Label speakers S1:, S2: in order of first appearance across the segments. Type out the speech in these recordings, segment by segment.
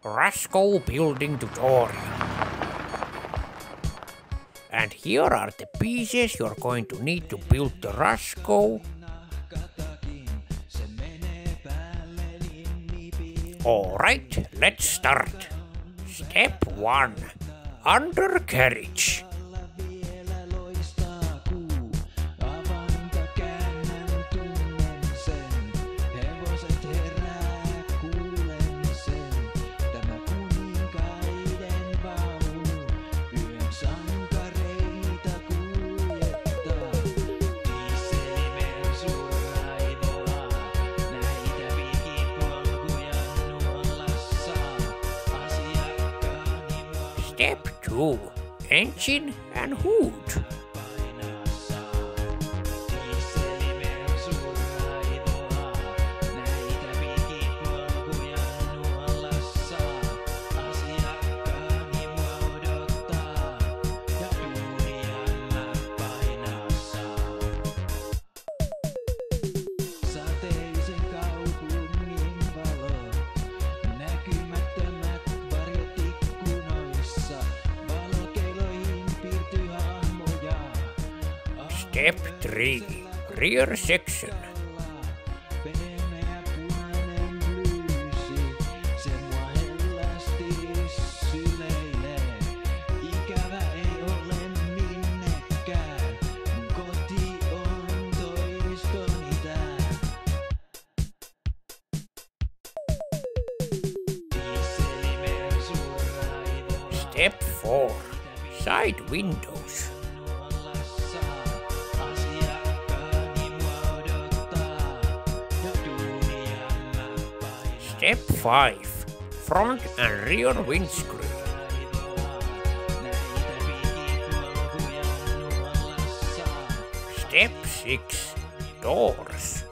S1: Rasko building tutorial. And here are the pieces you're going to need to build the Rasko. Alright, let's start. Step 1. Undercarriage. Step 2. Engine and hood. Step 3. Rear section. Step 4. Side windows. Step 5. Front and rear windscreen. Step 6. Doors.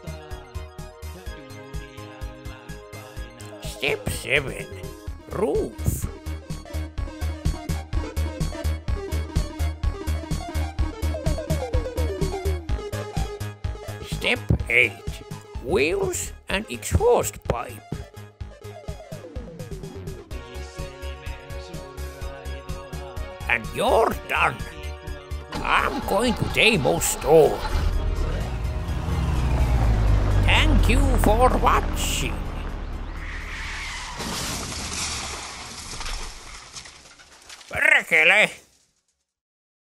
S1: Step 7. Roof. Step 8. Wheels and exhaust pipe. And you're done. I'm going to demo store. Thank you for watching. Perkele!